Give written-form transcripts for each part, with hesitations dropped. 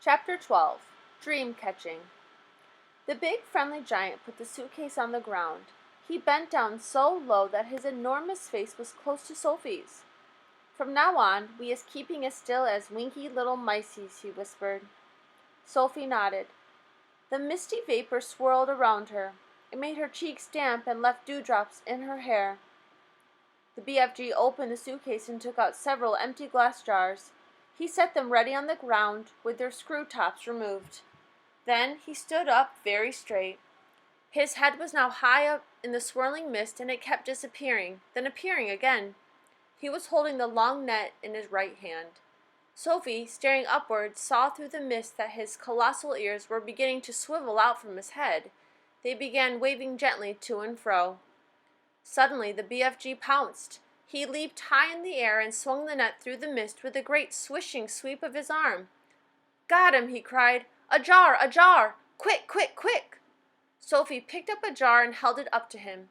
Chapter 12. Dream Catching. The big friendly giant put the suitcase on the ground. He bent down so low that his enormous face was close to Sophie's. "From now on, we is keeping as still as winky little miceies," he whispered. Sophie nodded. The misty vapor swirled around her. It made her cheeks damp and left dewdrops in her hair. The BFG opened the suitcase and took out several empty glass jars. He set them ready on the ground with their screw tops removed. Then he stood up very straight. His head was now high up in the swirling mist, and it kept disappearing, then appearing again. He was holding the long net in his right hand. Sophie, staring upward, saw through the mist that his colossal ears were beginning to swivel out from his head. They began waving gently to and fro. Suddenly the BFG pounced. He leaped high in the air and swung the net through the mist with a great swishing sweep of his arm. "Got him!" he cried. "A jar! A jar! Quick, quick, quick!" Sophie picked up a jar and held it up to him.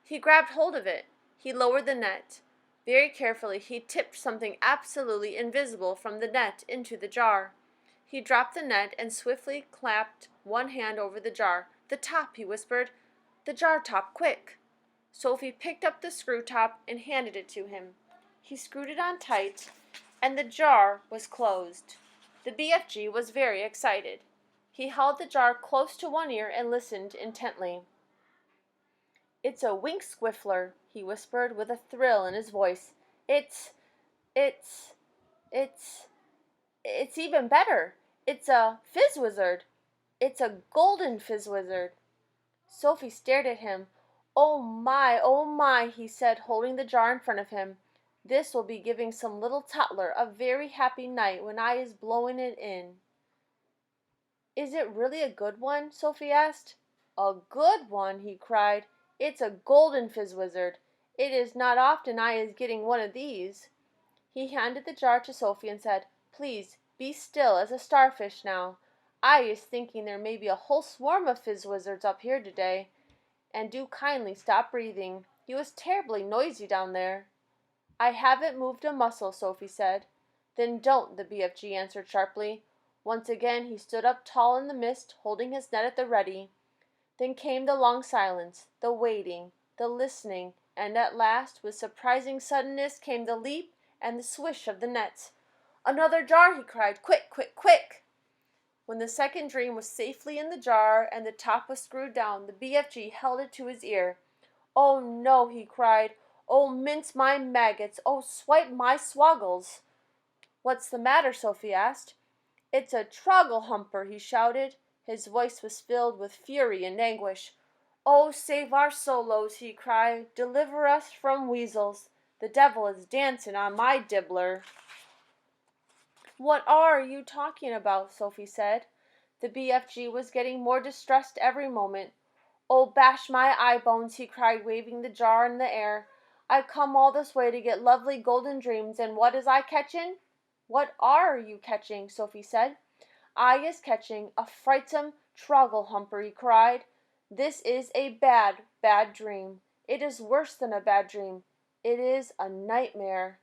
He grabbed hold of it. He lowered the net. Very carefully he tipped something absolutely invisible from the net into the jar. He dropped the net and swiftly clapped one hand over the jar. "The top," he whispered. "The jar top, quick!" Sophie picked up the screw top and handed it to him. He screwed it on tight, and the jar was closed. The BFG was very excited. He held the jar close to one ear and listened intently. "It's a wink squiffler," he whispered with a thrill in his voice. It's even better. It's a fizz wizard. It's a golden fizz wizard." Sophie stared at him. Oh my," he said, holding the jar in front of him. "This will be giving some little toddler a very happy night when I is blowing it in." "Is it really a good one?" Sophie asked. "A good one?" he cried. "It's a golden fizz wizard. It is not often I is getting one of these." He handed the jar to Sophie and said, "Please be still as a starfish now. I is thinking there may be a whole swarm of fizz wizards up here today. And do kindly stop breathing. You is terribly noisy down there." "I haven't moved a muscle," Sophie said. "Then don't," the BFG answered sharply. Once again he stood up tall in the mist, holding his net at the ready. Then came the long silence, the waiting, the listening, and at last, with surprising suddenness, came the leap and the swish of the net. "Another jar!" he cried. "Quick, quick, quick!" When the second dream was safely in the jar and the top was screwed down, the BFG held it to his ear. "Oh no," he cried. "Oh mince my maggots! Oh swipe my swoggles!" "What's the matter?" Sophie asked. "It's a troggle-humper," he shouted. His voice was filled with fury and anguish. "Oh, save our solos," he cried. "Deliver us from weasels. The devil is dancing on my dibbler." "What are you talking about?" Sophie said. The BFG was getting more distressed every moment. "Oh, bash my eye bones," he cried, waving the jar in the air. "I come all this way to get lovely golden dreams, and what is I catching?" "What are you catching?" Sophie said. "I is catching a frightsome troggle-humper," he cried. "This is a bad, bad dream. It is worse than a bad dream. It is a nightmare."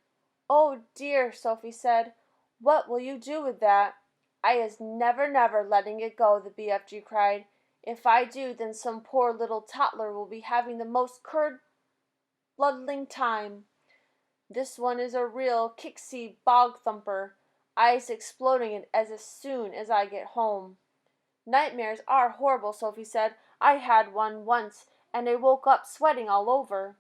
"Oh dear," Sophie said. "What will you do with that?" "I is never, never letting it go," the BFG cried. "If I do, then some poor little toddler will be having the most curdling time. This one is a real kicksy bog thumper. I is exploding it as soon as I get home." "Nightmares are horrible," Sophie said. "I had one once, and I woke up sweating all over."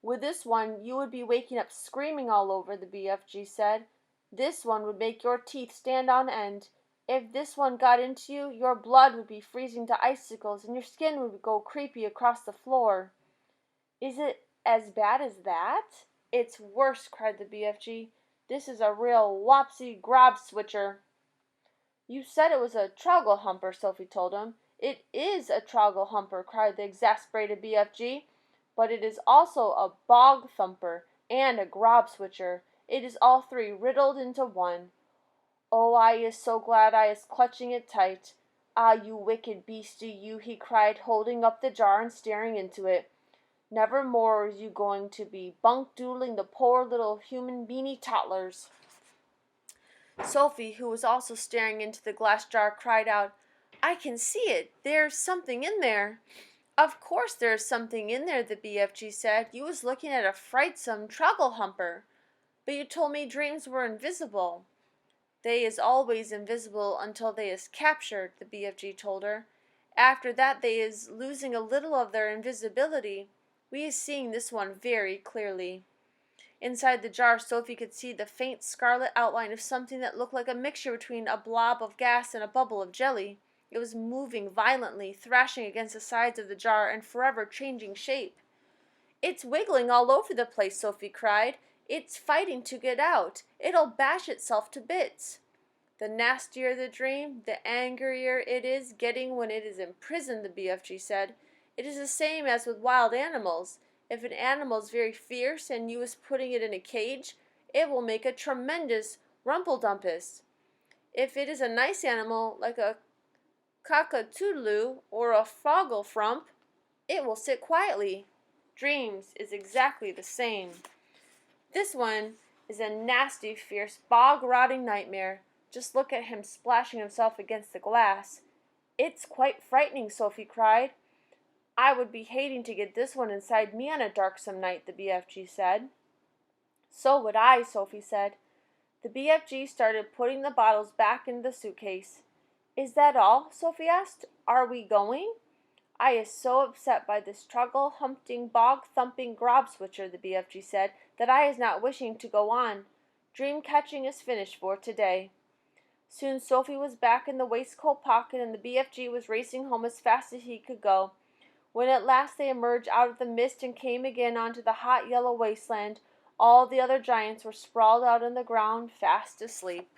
"With this one you would be waking up screaming all over," the BFG said. "This one would make your teeth stand on end. If this one got into you, your blood would be freezing to icicles and your skin would go creepy across the floor." "Is it as bad as that?" "It's worse," cried the BFG. "This is a real wopsy grob switcher." "You said it was a troggle-humper," Sophie told him. "It is a troggle-humper," cried the exasperated BFG. "But it is also a bog-thumper and a grob-switcher. It is all three riddled into one. Oh, I is so glad I is clutching it tight. Ah, you wicked beastie, you," he cried, holding up the jar and staring into it. "Never more is you going to be bunk-doodling the poor little human beanie toddlers." Sophie, who was also staring into the glass jar, cried out, "I can see it! There's something in there!" "Of course there is something in there," the BFG said. "You was looking at a frightsome troggle-humper. But you told me dreams were invisible." "They is always invisible until they is captured," the BFG told her. "After that they is losing a little of their invisibility. We is seeing this one very clearly." Inside the jar, Sophie could see the faint scarlet outline of something that looked like a mixture between a blob of gas and a bubble of jelly. It was moving violently, thrashing against the sides of the jar and forever changing shape. "It's wiggling all over the place," Sophie cried. "It's fighting to get out. It'll bash itself to bits." "The nastier the dream, the angrier it is getting when it is imprisoned," the BFG said. "It is the same as with wild animals. If an animal is very fierce and you is putting it in a cage, it will make a tremendous rumpeldumpus. If it is a nice animal, like a cockatoodle or a frogglefrump, it will sit quietly. Dreams is exactly the same. This one is a nasty, fierce, bog-rotting nightmare. Just look at him splashing himself against the glass." "It's quite frightening," Sophie cried. "I would be hating to get this one inside me on a darksome night," the BFG said. "So would I," Sophie said. The BFG started putting the bottles back into the suitcase. "Is that all?" Sophie asked. "Are we going?" "I is so upset by this troggle-humping, bog-thumping grob-switcher," the BFG said, "that I is not wishing to go on. Dream-catching is finished for today." Soon Sophie was back in the waistcoat pocket and the BFG was racing home as fast as he could go. When at last they emerged out of the mist and came again onto the hot yellow wasteland, all the other giants were sprawled out on the ground, fast asleep.